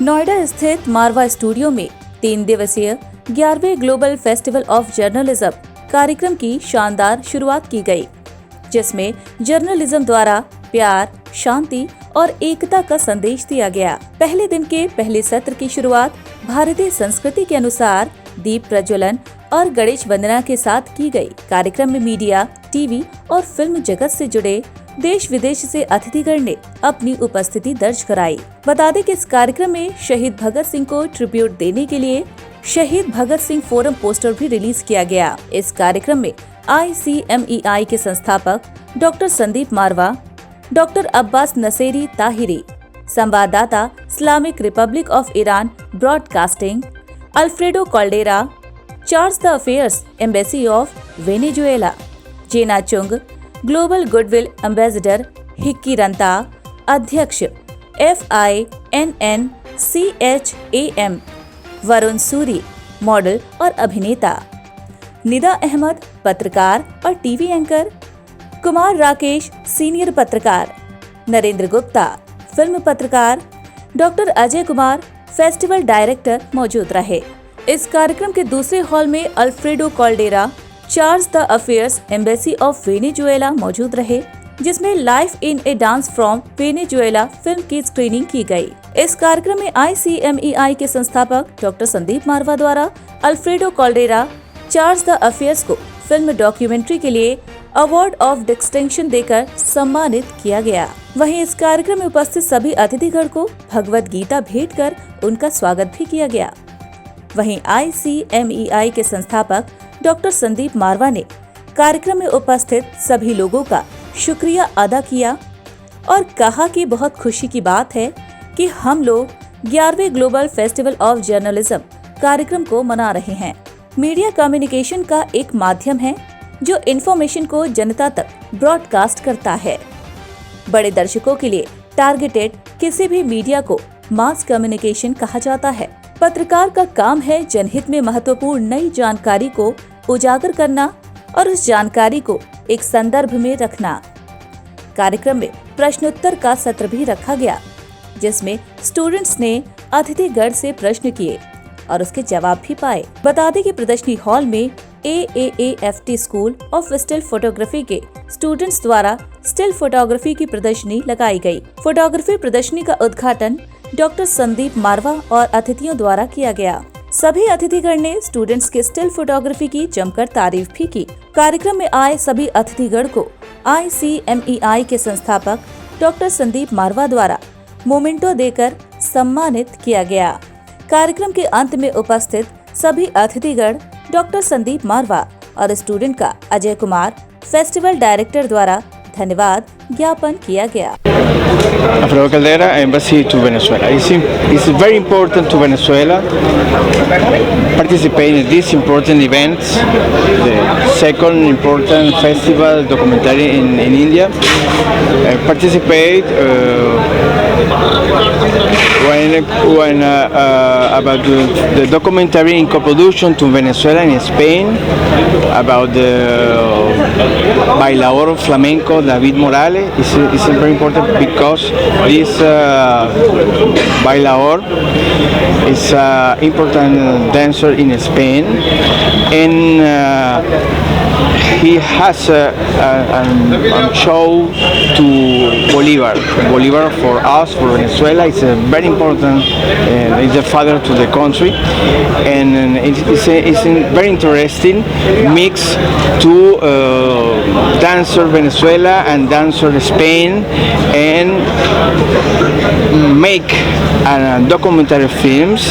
नोएडा स्थित मारवा स्टूडियो में 3 दिवसीय 11वें ग्लोबल फेस्टिवल ऑफ जर्नलिज्म कार्यक्रम की शानदार शुरुआत की गई, जिसमें जर्नलिज्म द्वारा प्यार, शांति और एकता का संदेश दिया गया। पहले दिन के पहले सत्र की शुरुआत भारतीय संस्कृति के अनुसार दीप प्रज्वलन और गणेश वंदना के साथ की गई। कार्यक्रम में मीडिया, टीवी और फिल्म जगत से जुड़े देश विदेश से अतिथिगण ने अपनी उपस्थिति दर्ज कराई। बता दें कि इस कार्यक्रम में शहीद भगत सिंह को ट्रिब्यूट देने के लिए शहीद भगत सिंह फोरम पोस्टर भी रिलीज किया गया। इस कार्यक्रम में ICMEI के संस्थापक doctor Sandeep Marwah, doctor Abbas Naseri Tahiri, संवाददाता Islamic Republic of Iran Broadcasting Alfredo Caldera, chargé d'affaires embassy of Venezuela, Jenna Chung, global goodwill ambassador Heikki Ranta, अध्यक्ष FINNCHAM वरुण सूरी, मॉडल और अभिनेता, निदा अहमद, पत्रकार और TV anchor, Kumar Rakesh, senior पत्रकार, Narendra Gupta, film पत्रकार, doctor Ajay Kumar, festival director मौजूद रहे। इस कार्यक्रम के दूसरे हॉल में Alfredo Caldera, chargé d'affaires embassy of Venezuela मौजूद रहे, जिसमें Life in a Dance from Venezuela film की स्क्रीनिंग की गई। इस कार्यक्रम में ICMEI के संस्थापक डॉक्टर संदीप मारवा द्वारा alfredo Caldera, Charles the affairs को फिल्म डॉक्यूमेंट्री के लिए अवार्ड ऑफ डिस्टिंक्शन देकर सम्मानित किया गया। वहीं इस कार्यक्रम में उपस्थित सभी अतिथिगण को भगवत गीता भेंट कर उनका स्वागत भी किया गया। वहीं ICMEI के संस्थापक डॉक्टर संदीप मारवा ने कार्यक्रम में उपस्थित सभी लोगों का शुक्रिया अदा किया और कहा कि बहुत खुशी की बात है कि हम लोग 11वें ग्लोबल फेस्टिवल ऑफ जर्नलिज्म कार्यक्रम को मना रहे हैं। मीडिया कम्युनिकेशन का एक माध्यम है जो इन्फॉर्मेशन को जनता तक ब्रॉडकास्ट करता है। बड़े दर्शकों के लिए टारगेटेड किसी भी मीडिया को मास कम्युनिकेशन कहा जाता है। पत्रकार का काम है जनहित में महत्वपूर्ण नई जानकारी को उजागर करना और उस जानकारी को एक संदर्भ में रखना। कार्यक्रम में प्रश्नोत्तर का सत्र भी रखा गया, जिसमें स्टूडेंट्स ने अतिथिगण से प्रश्न किए और उसके जवाब भी पाए। बता दें कि प्रदर्शनी हॉल में AAAFT school of still photography के स्टूडेंट्स द्वारा स्टिल फोटोग्राफी की प्रदर्शनी लगाई गई। फोटोग्राफी प्रदर्शनी का उद्घाटन डॉक्टर संदीप मारवा और अतिथियों द्वारा किया गया। सभी अतिथिगण ने स्टूडेंट्स के स्टिल फोटोग्राफी की जमकर तारीफ भी की। कार्यक्रम में आए सभी अतिथिगण को ICMEI के संस्थापक डॉक्टर संदीप मारवा द्वारा मोमेंटो देकर सम्मानित किया गया। कार्यक्रम के अंत में उपस्थित सभी अतिथिगण डॉक्टर संदीप मारवा और स्टूडेंट का अजय कुमार, फेस्टिवल डायरेक्टर द्वारा धन्यवाद ज्ञापन किया गया। Alfredo Caldera, Embassy to Venezuela. It's very important to Venezuela participate in these important events. The second important festival documentary in India. Participate when about the documentary in co-production to Venezuela and Spain about the bailador flamenco David Morales. It's very important because this bailador is an important dancer in Spain, and he has a show to Bolivar. Bolivar for us, for Venezuela, is very important. It's the father to the country, and it's a very interesting mix to dancer Venezuela and dancer Spain, and make documentary films,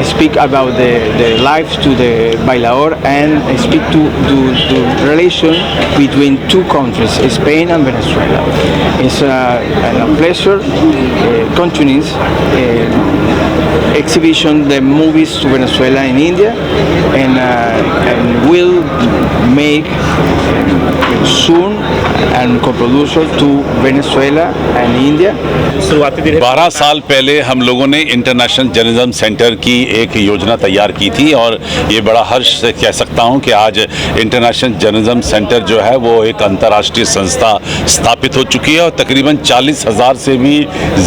speak about the life to the bailador, and speak to the relation between two countries, Spain and Venezuela. It's a pleasure continues exhibition the movies to Venezuela and India, and will make soon and co-producer to Venezuela and India. 12 साल पहले हम लोगों ने international journalism centre की एक योजना तैयार की थी और ये बड़ा हर्ष से कह सकता हूँ कि आज इंटरनेशनल जर्नलिज्म सेंटर जो है वो एक अंतर्राष्ट्रीय संस्था स्थापित हो चुकी है और तकरीबन 40,000 से भी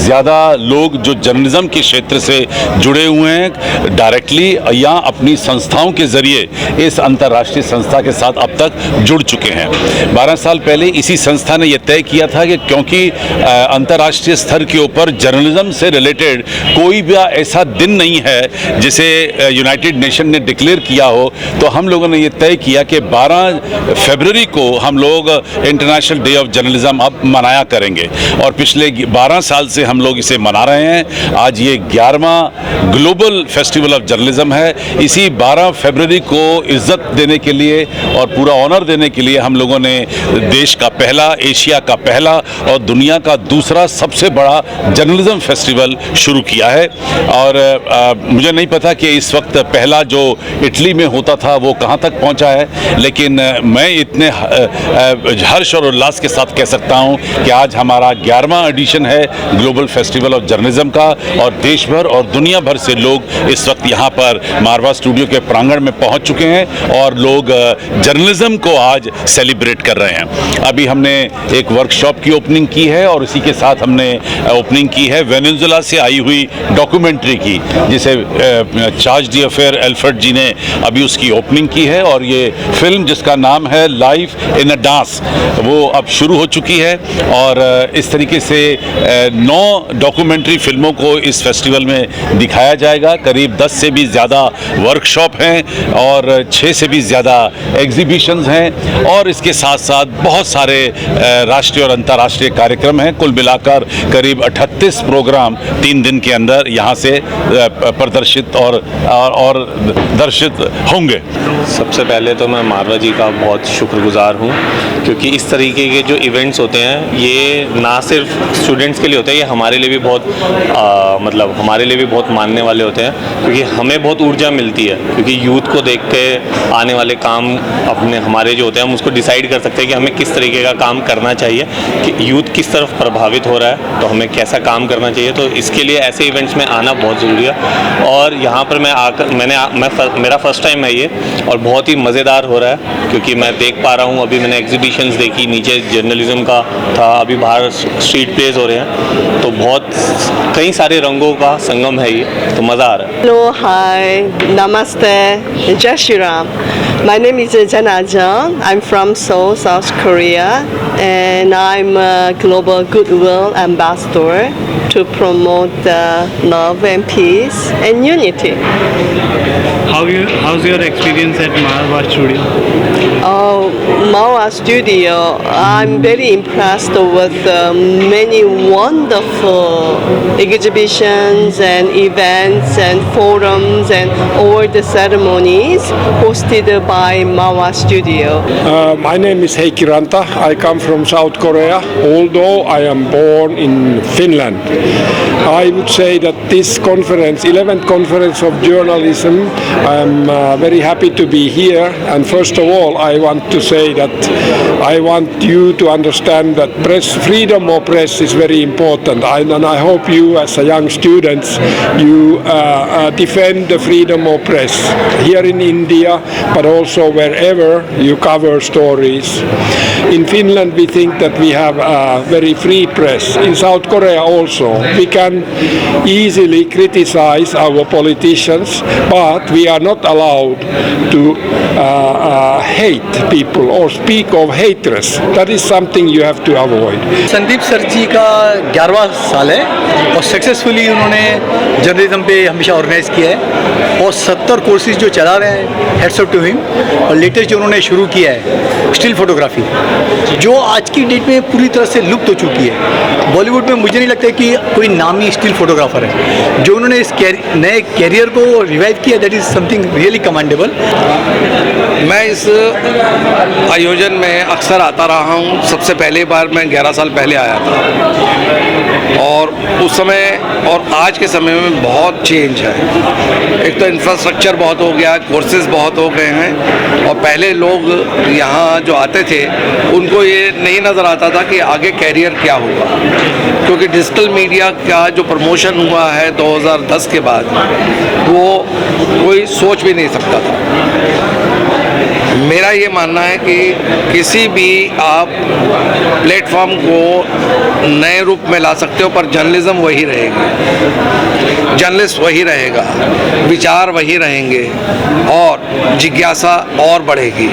ज़्यादा लोग जो जर्नलिज्म के क्षेत्र से जुड़े हुए हैं डायरेक्टली या अपनी संस्थाओं के ज़रिए इस अंतर्राष्ट्रीय संस्था के साथ अब तक जुड़ चुके हैं। 12 साल पहले इसी संस्था ने यह तय किया था कि क्योंकि अंतर्राष्ट्रीय स्तर के ऊपर जर्नलिज्म से रिलेटेड कोई भी ऐसा दिन नहीं है जिसे यूनाइटेड नेशन ने डिक्लेयर किया हो, तो हम लोगों ने ये तय किया कि 12 फरवरी को हम लोग इंटरनेशनल डे ऑफ जर्नलिज्म अब मनाया करेंगे और पिछले 12 साल से हम लोग इसे मना रहे हैं। आज ये 11वां ग्लोबल फेस्टिवल ऑफ जर्नलिज्म है। इसी 12 फरवरी को इज्जत देने के लिए और पूरा ऑनर देने के लिए हम लोगों ने देश का पहला, एशिया का पहला और दुनिया का दूसरा सबसे बड़ा जर्नलिज्म फेस्टिवल शुरू किया है। और मुझे नहीं पता कि इस वक्त पहला जो इटली में होता था वो कहाँ तक पहुँचा है, लेकिन मैं इतने हर्ष और उल्लास के साथ कह सकता हूँ कि आज हमारा 11वां एडिशन है ग्लोबल फेस्टिवल ऑफ जर्नलिज्म का और देश भर और दुनिया भर से लोग इस वक्त यहाँ पर मारवा स्टूडियो के प्रांगण में पहुँच चुके हैं और लोग जर्नलिज्म को आज सेलिब्रेट कर रहे हैं। अभी हमने एक वर्कशॉप की ओपनिंग की है और इसी के साथ हमने ओपनिंग की है वेनेजुएला से आई हुई डॉक्यूमेंट्री की, जिसे चार्ज d'Affaires एल्फ्रेड जी ने अभी उसकी ओपनिंग की है और ये फिल्म जिसका नाम है लाइफ इन अ डांस वो अब शुरू हो चुकी है। और इस तरीके से 9 डॉक्यूमेंट्री फिल्मों को इस फेस्टिवल में दिखाया जाएगा। करीब 10 से भी ज़्यादा वर्कशॉप हैं और 6 से भी ज़्यादा एग्जीबिशंस हैं और इसके साथ साथ बहुत सारे राष्ट्रीय और अंतर्राष्ट्रीय कार्यक्रम हैं। कुल मिलाकर करीब 38 प्रोग्राम 3 दिन के अंदर यहाँ से प्रदर्शित और दर्शित होंगे। सबसे पहले तो मैं मारवा जी का बहुत शुक्रगुजार हूँ क्योंकि इस तरीके के जो इवेंट्स होते हैं ये ना सिर्फ स्टूडेंट्स के लिए होते हैं, ये हमारे लिए भी बहुत हमारे लिए भी बहुत मानने वाले होते हैं क्योंकि हमें बहुत ऊर्जा मिलती है क्योंकि यूथ को देख के आने वाले काम अपने हमारे जो होते हैं हम उसको डिसाइड कर सकते हैं कि हमें किस तरीके का काम करना चाहिए, कि यूथ किस तरफ प्रभावित हो रहा है तो हमें कैसा काम करना चाहिए। तो इसके लिए ऐसे इवेंट्स में आना बहुत ज़रूरी है और यहाँ पर मैं आकर मेरा फर्स्ट टाइम है ये और बहुत ही मज़ेदार हो रहा है क्योंकि मैं देख पा रहा हूँ, अभी मैंने एग्जीबिशंस देखी, नीचे जर्नलिज्म का था, अभी बाहर स्ट्रीट प्लेज हो रहे हैं, तो बहुत कई सारे रंगों का संगम है ये, तो मज़ा आ रहा है। Hello, hi, namaste, Jai Shri Ram. My name is Jana Jung. I'm from Seoul, South Korea, and I'm a global goodwill ambassador to promote love and peace and unity. How's your experience at Marwa Studio? Marwa Studio, I'm very impressed with many wonderful exhibitions and events and forums and all the ceremonies hosted by Marwa Studio. My name is Heikki Ranta. I come from South Korea, although I am born in Finland. I would say that this conference, 11th Conference of Journalism, I am very happy to be here. And first of all, I want to say that I want you to understand that freedom of press is very important. And I hope you, as a young students, you defend the freedom of press here in India, but also wherever you cover stories. In Finland, we think that we have a very free press. In South Korea also, we can easily criticize our politicians, but we are not allowed to hate people or speak of hatred. That is something you have to avoid. Sandeep sir ji का 11वां साल है और successfully उन्होंने journalism पे हमेशा organise किया है और 70 कोर्सेज जो चला रहे हैं, हेड्स ऑफ टू हिम। और लेटेस्ट जो उन्होंने शुरू किया है स्टिल फोटोग्राफी, जो आज की डेट में पूरी तरह से लुप्त हो चुकी है। बॉलीवुड में मुझे नहीं लगता है कि कोई नामी स्टिल फोटोग्राफर है। जो उन्होंने इस नए कैरियर को रिवाइव किया, that is something really commendable. मैं इस आयोजन में अक्सर आता रहा हूँ। सबसे पहली बार मैं 11 साल पहले आया था और उस समय और आज के समय में बहुत चेंज है। एक तो इंफ्रास्ट्रक्चर बहुत हो गया, कोर्सेज बहुत हो गए हैं, और पहले लोग यहाँ जो आते थे उनको ये नहीं नज़र आता था कि आगे कैरियर क्या होगा, क्योंकि डिजिटल मीडिया का जो प्रमोशन हुआ है 2010 के बाद वो कोई सोच भी नहीं सकता था। मेरा ये मानना है कि किसी भी आप प्लेटफॉर्म को नए रूप में ला सकते हो, पर जर्नलिज्म वही रहेगी, जर्नलिस्ट वही रहेगा, विचार वही रहेंगे और जिज्ञासा और बढ़ेगी।